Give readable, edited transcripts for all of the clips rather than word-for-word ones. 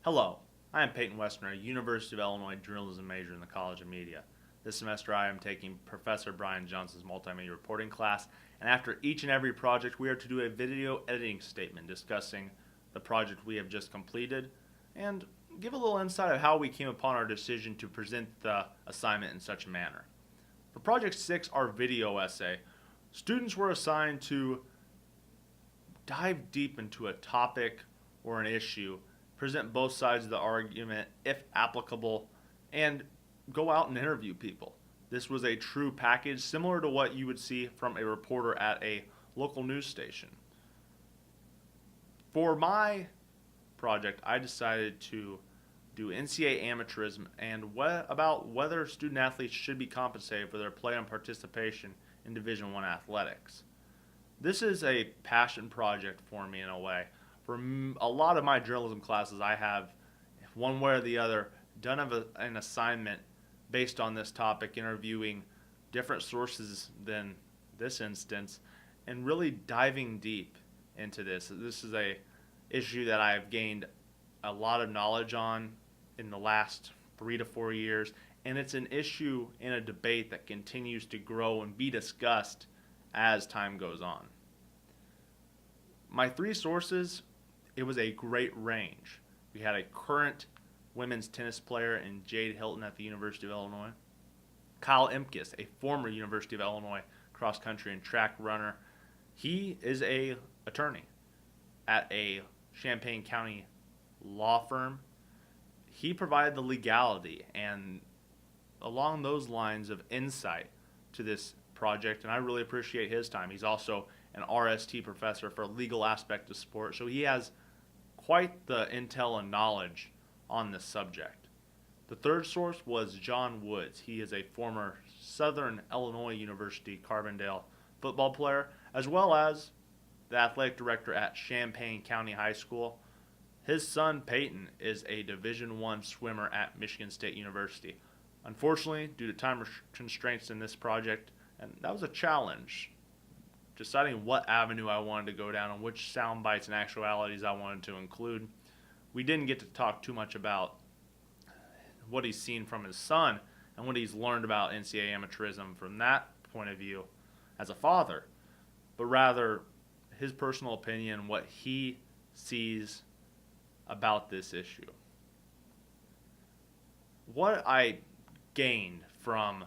Hello, I am Peyton Wesner, a University of Illinois journalism major in the College of Media. This semester I am taking Professor Brian Johnson's multimedia reporting class, and after each and every project we are to do a video editing statement discussing the project we have just completed and give a little insight of how we came upon our decision to present the assignment in such a manner. For Project 6, our video essay, students were assigned to dive deep into a topic or an issue, present both sides of the argument if applicable, and go out and interview people. This was a true package similar to what you would see from a reporter at a local news station. For my project, I decided to do NCAA amateurism and about whether student athletes should be compensated for their play and participation in Division I athletics. This is a passion project for me in a way. For a lot of my journalism classes, I have, one way or the other, done an assignment based on this topic, interviewing different sources than this instance, and really diving deep into this. This is a issue that I've gained a lot of knowledge on in the last 3 to 4 years, and it's an issue in a debate that continues to grow and be discussed as time goes on. My 3 sources, it was a great range. We had a current women's tennis player in Jade Hilton at the University of Illinois, Kyle Imkes, a former University of Illinois cross country and track runner. He is a attorney at a Champaign County law firm. He provided the legality and along those lines of insight to this project, and I really appreciate his time. He's also an RST professor for legal aspect of sport, so he has quite the intel and knowledge on this subject. The third source was John Woods. He is a former Southern Illinois University Carbondale football player, as well as the athletic director at Champaign County High School. His son Peyton is a Division I swimmer at Michigan State University. Unfortunately, due to time constraints in this project, and that was a challenge, deciding what avenue I wanted to go down and which sound bites and actualities I wanted to include. We didn't get to talk too much about what he's seen from his son and what he's learned about NCAA amateurism from that point of view as a father, but rather his personal opinion, what he sees about this issue. What I gained from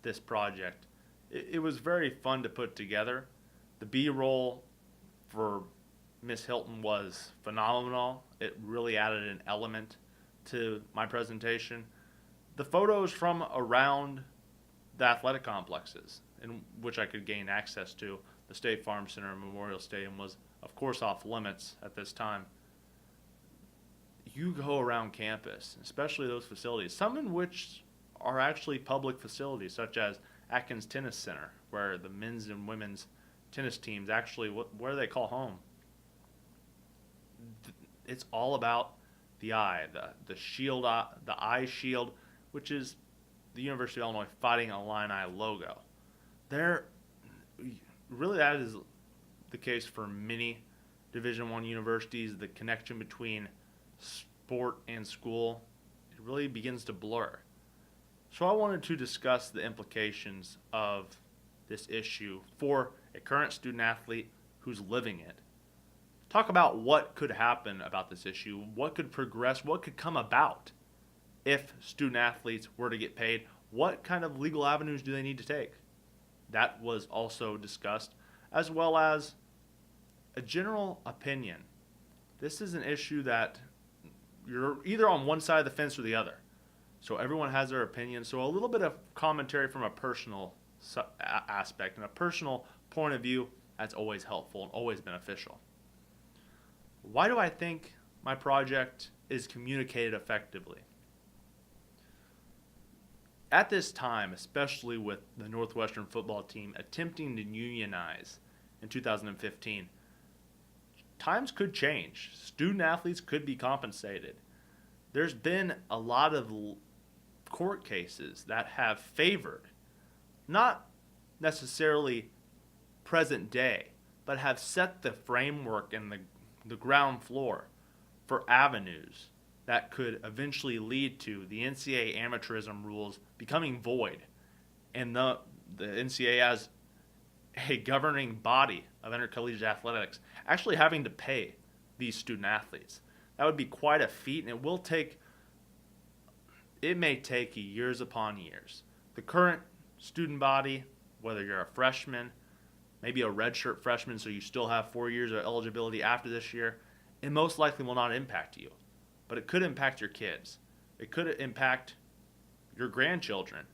this project, it was very fun to put together. The B-roll for Miss Hilton was phenomenal. It really added an element to my presentation. The photos from around the athletic complexes in which I could gain access to, the State Farm Center and Memorial Stadium, was of course off limits at this time. You go around campus, especially those facilities, some in which are actually public facilities, such as Atkins Tennis Center, where the men's and women's tennis teams actually, where they call home. It's all about the eye, the shield, the eye shield, which is the University of Illinois Fighting Illini logo. Really that is the case for many Division I universities. The connection between sport and school, it really begins to blur. So I wanted to discuss the implications of this issue for a current student athlete who's living it. Talk about what could happen about this issue, what could progress, what could come about if student athletes were to get paid, what kind of legal avenues do they need to take? That was also discussed, as well as a general opinion. This is an issue that you're either on one side of the fence or the other. So everyone has their opinion. So a little bit of commentary from a personal aspect and a personal point of view, that's always helpful and always beneficial. Why do I think my project is communicated effectively? At this time, especially with the Northwestern football team attempting to unionize in 2015, times could change. Student athletes could be compensated. There's been a lot of court cases that have favored, not necessarily present day, but have set the framework and the ground floor for avenues that could eventually lead to the NCAA amateurism rules becoming void, and the NCAA as a governing body of intercollegiate athletics actually having to pay these student athletes. That would be quite a feat, and it may take years upon years. The current student body, whether you're a freshman, maybe a redshirt freshman, so you still have 4 years of eligibility after this year, it most likely will not impact you. But it could impact your kids. It could impact your grandchildren.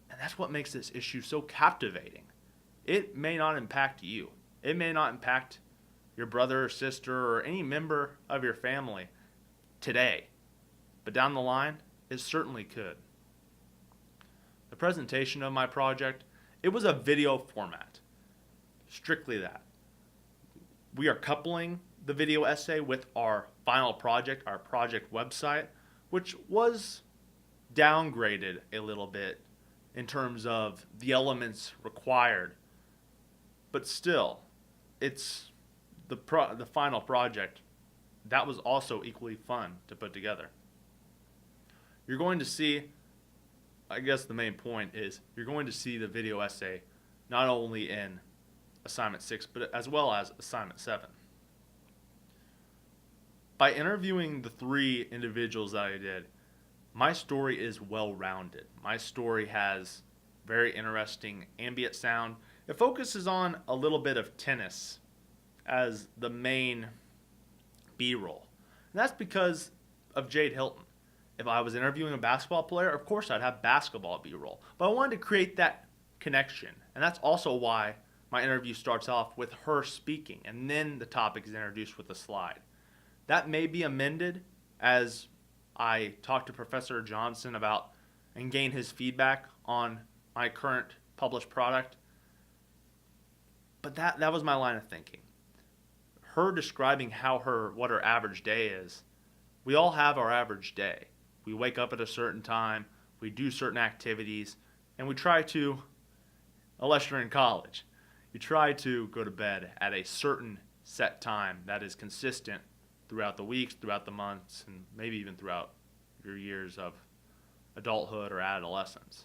And that's what makes this issue so captivating. It may not impact you. It may not impact your brother or sister or any member of your family today. But down the line, it certainly could. The presentation of my project, it was a video format. Strictly that. We are coupling the video essay with our final project, our project website, which was downgraded a little bit in terms of the elements required. But still, it's the final project that was also equally fun to put together. You're going to see, I guess the main point is, you're going to see the video essay not only in Assignment 6, but as well as Assignment 7. By interviewing the 3 individuals that I did, my story is well-rounded. My story has very interesting ambient sound. It focuses on a little bit of tennis as the main B-roll. And that's because of Jade Hilton. If I was interviewing a basketball player, of course I'd have basketball B-roll. But I wanted to create that connection. And that's also why my interview starts off with her speaking, and then the topic is introduced with a slide. That may be amended as I talk to Professor Johnson about and gain his feedback on my current published product. But that was my line of thinking. Her describing what her average day is. We all have our average day. We wake up at a certain time, we do certain activities, and we try to, unless you're in college, you try to go to bed at a certain set time that is consistent throughout the weeks, throughout the months, and maybe even throughout your years of adulthood or adolescence.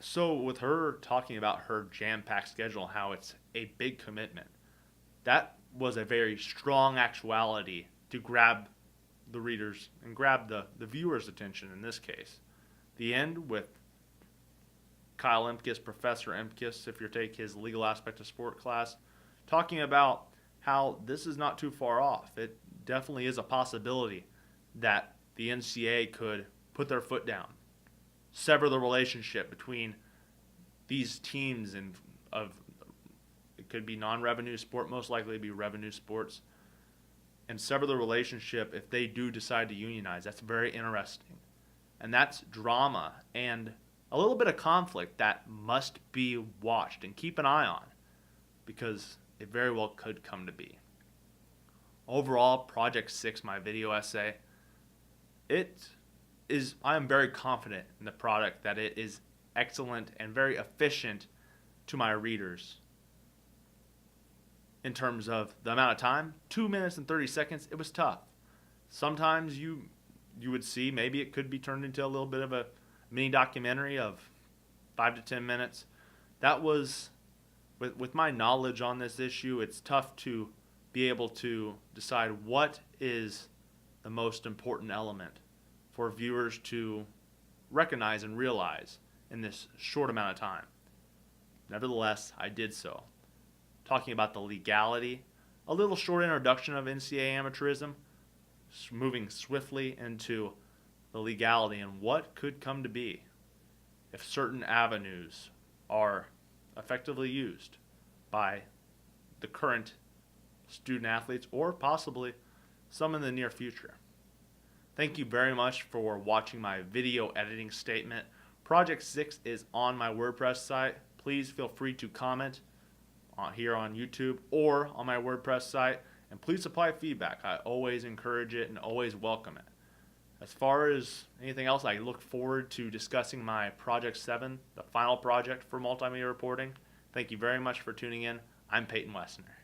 So with her talking about her jam-packed schedule and how it's a big commitment, that was a very strong actuality to grab the readers and grab the viewers' attention in this case. The end with Kyle Impkus, Professor Impkus, if you take his legal aspect of sport class, talking about how this is not too far off. It definitely is a possibility that the NCAA could put their foot down, sever the relationship between these teams and it could be non-revenue sport, most likely be revenue sports, and sever the relationship if they do decide to unionize. That's very interesting. And that's drama and a little bit of conflict that must be watched and keep an eye on, because it very well could come to be. Overall, Project 6, my video essay, I am very confident in the product, that it is excellent and very efficient to my readers. In terms of the amount of time, 2 minutes and 30 seconds, it was tough. Sometimes you would see maybe it could be turned into a little bit of a mini documentary of 5 to 10 minutes. That was, with my knowledge on this issue, it's tough to be able to decide what is the most important element for viewers to recognize and realize in this short amount of time. Nevertheless, I did so. Talking about the legality, a little short introduction of NCAA amateurism, moving swiftly into the legality and what could come to be if certain avenues are effectively used by the current student athletes or possibly some in the near future. Thank you very much for watching my video editing statement. Project 6 is on my WordPress site. Please feel free to comment here on YouTube or on my WordPress site, and please supply feedback. I always encourage it and always welcome it. As far as anything else, I look forward to discussing my Project 7, the final project for multimedia reporting. Thank you very much for tuning in. I'm Peyton Wesner.